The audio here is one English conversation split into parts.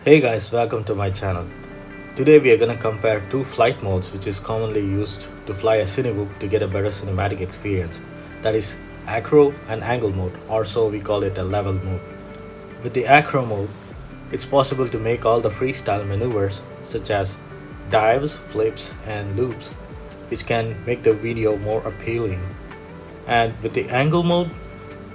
Hey guys, welcome to my channel. Today we are gonna compare two flight modes which is commonly used to fly a cinewhoop to get a better cinematic experience. That is Acro and Angle mode, or so we call it a level mode. With the Acro mode, it's possible to make all the freestyle maneuvers such as dives, flips and loops which can make the video more appealing. And with the Angle mode,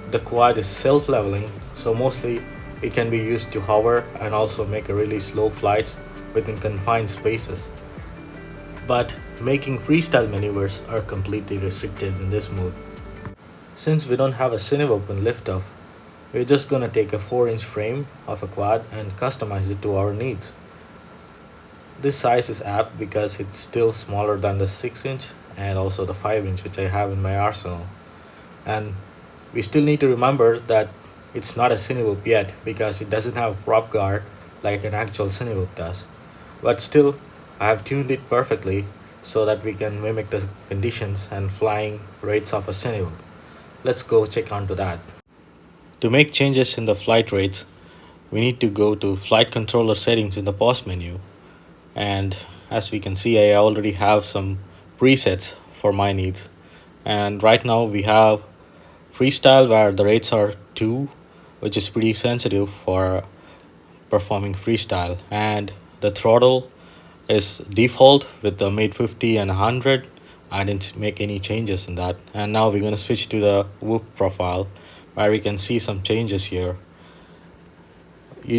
the quad is self-leveling, so mostly it can be used to hover and also make a really slow flights within confined spaces. But making freestyle maneuvers are completely restricted in this mode. Since we don't have a cinewhoop liftoff, we're just gonna take a 4-inch frame of a quad and customize it to our needs. This size is apt because it's still smaller than the 6-inch and also the 5-inch which I have in my arsenal. And we still need to remember that it's not a cinewhoop yet because it doesn't have a prop guard like an actual cinewhoop does. But still, I have tuned it perfectly so that we can mimic the conditions and flying rates of a cinewhoop. Let's go check onto that. To make changes in the flight rates, we need to go to flight controller settings in the pause menu. And as we can see, I already have some presets for my needs. And right now we have freestyle where the rates are 2, which is pretty sensitive for performing freestyle, and the throttle is default with the mid 50 and 100. I didn't make any changes in that. And now we're going to switch to the whoop profile where we can see some changes here.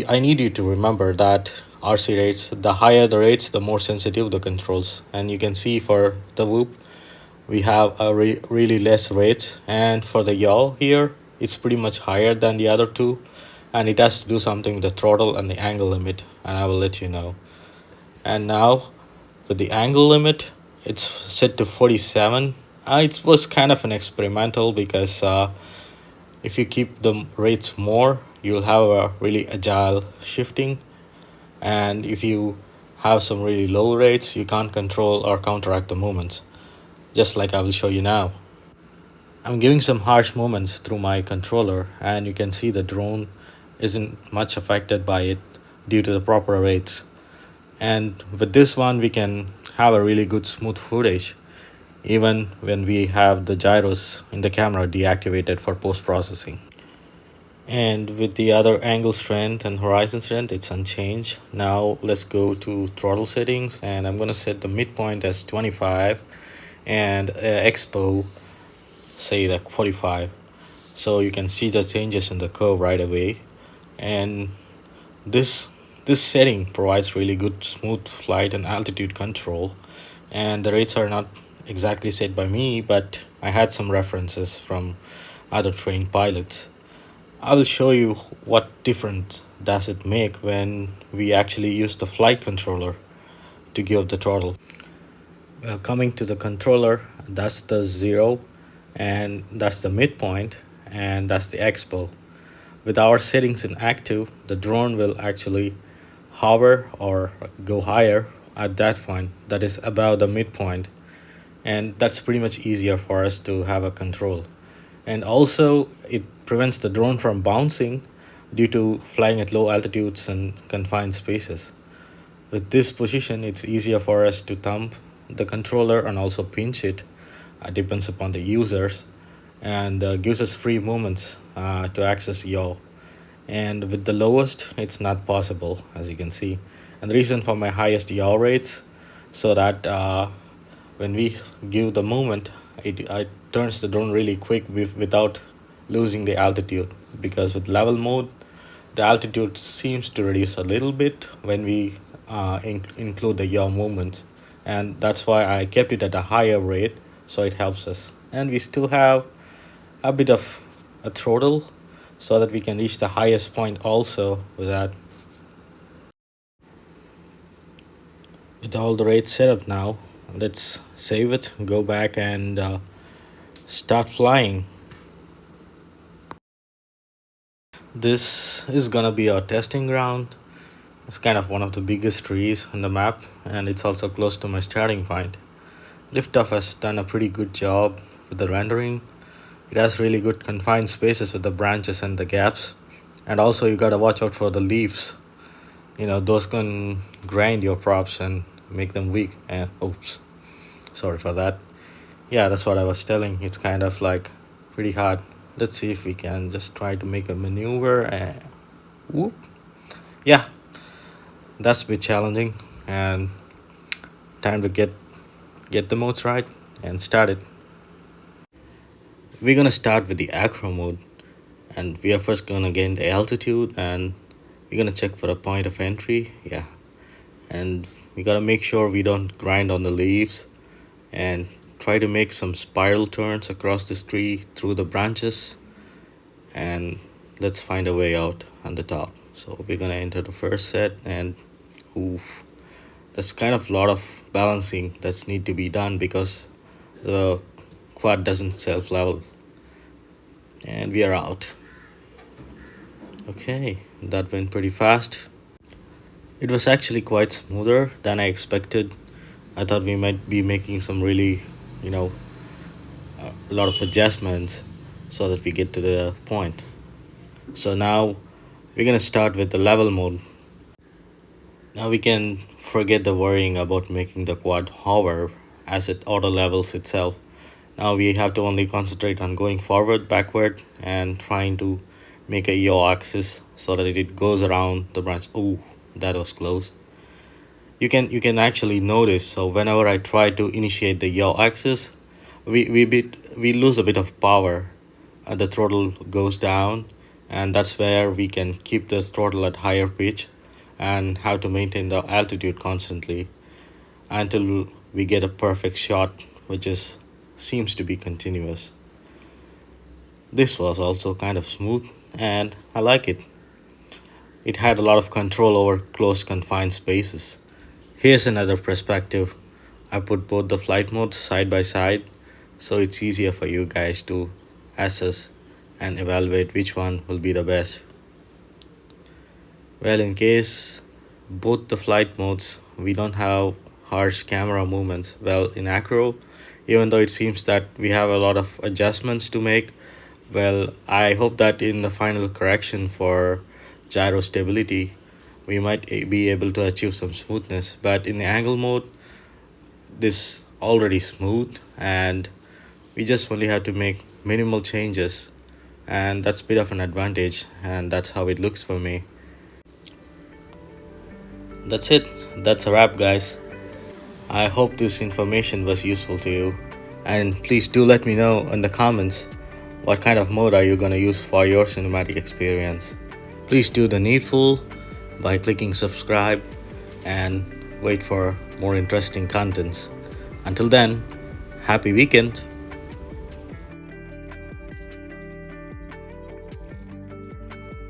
I need you to remember that RC rates, the higher the rates, the more sensitive the controls. And you can see for the whoop, we have a really less rates, and for the yaw here, it's pretty much higher than the other two, and it has to do something with the throttle and the angle limit, and I will let you know. And now, with the angle limit, it's set to 47. It was kind of an experimental because if you keep the rates more, you'll have a really agile shifting. And if you have some really low rates, you can't control or counteract the movements, just like I will show you now. I'm giving some harsh movements through my controller, and you can see the drone isn't much affected by it due to the proper rates. And with this one, we can have a really good smooth footage even when we have the gyros in the camera deactivated for post-processing. And with the other angle strength and horizon strength, it's unchanged. Now let's go to throttle settings, and I'm going to set the midpoint as 25 and expo say like 45, so you can see the changes in the curve right away. And this setting provides really good smooth flight and altitude control, and the rates are not exactly set by me, but I had some references from other trained pilots. I will show you what difference does it make when we actually use the flight controller to give the throttle. Well, coming to the controller, that's the 0, and that's the midpoint, and that's the expo. With our settings in active, the drone will actually hover or go higher at that point, that is above the midpoint, and that's pretty much easier for us to have a control. And also it prevents the drone from bouncing due to flying at low altitudes and confined spaces. With this position, it's easier for us to thumb the controller and also pinch it. Depends upon the users, and gives us free movements to access yaw. And with the lowest, it's not possible, as you can see. And the reason for my highest yaw rates, so that when we give the movement, it turns the drone really quick without losing the altitude. Because with level mode, the altitude seems to reduce a little bit when we include the yaw movements, and that's why I kept it at a higher rate, so it helps us. And we still have a bit of a throttle so that we can reach the highest point also with that. With all the rates set up now, let's save it, go back and start flying. This is gonna be our testing ground. It's kind of one of the biggest trees on the map, and it's also close to my starting point. Liftoff has done a pretty good job with the rendering. It has really good confined spaces with the branches and the gaps. And also you gotta watch out for the leaves those can grind your props and make them weak. And oops, sorry for that. Yeah, that's what I was telling. It's kind of like pretty hard. Let's see if we can just try to make a maneuver and whoop. Yeah, that's a bit challenging, and time to get the modes right and start it. We're gonna start with the acro mode, and we are first gonna gain the altitude, and we're gonna check for a point of entry. Yeah, and we gotta make sure we don't grind on the leaves, and try to make some spiral turns across this tree through the branches, and let's find a way out on the top. So we're gonna enter the first set, and oof, there's kind of a lot of balancing that's need to be done because the quad doesn't self level, and we are out. Okay, that went pretty fast. It was actually quite smoother than I expected. I thought we might be making some really, you know, a lot of adjustments so that we get to the point. So now we're gonna start with the level mode. Now we can forget the worrying about making the quad hover as it auto levels itself. Now we have to only concentrate on going forward, backward, and trying to make a yaw axis so that it goes around the branch. Oh, that was close. You can actually notice. So whenever I try to initiate the yaw axis, we lose a bit of power. The throttle goes down, and that's where we can keep the throttle at higher pitch and have to maintain the altitude constantly until we get a perfect shot, which is seems to be continuous. This was also kind of smooth, and I like it. It had a lot of control over closed confined spaces. Here's another perspective. I put both the flight modes side by side so it's easier for you guys to assess and evaluate which one will be the best. Well, in case both the flight modes we don't have harsh camera movements. Well, in Acro, even though it seems that we have a lot of adjustments to make, well, I hope that in the final correction for gyro stability, we might be able to achieve some smoothness. But in the angle mode, this already smooth, and we just only have to make minimal changes, and that's a bit of an advantage, and that's how it looks for me. That's it. That's a wrap, guys. I hope this information was useful to you, and please do let me know in the comments what kind of mode are you gonna use for your cinematic experience. Please do the needful by clicking subscribe and wait for more interesting contents. Until then, happy weekend.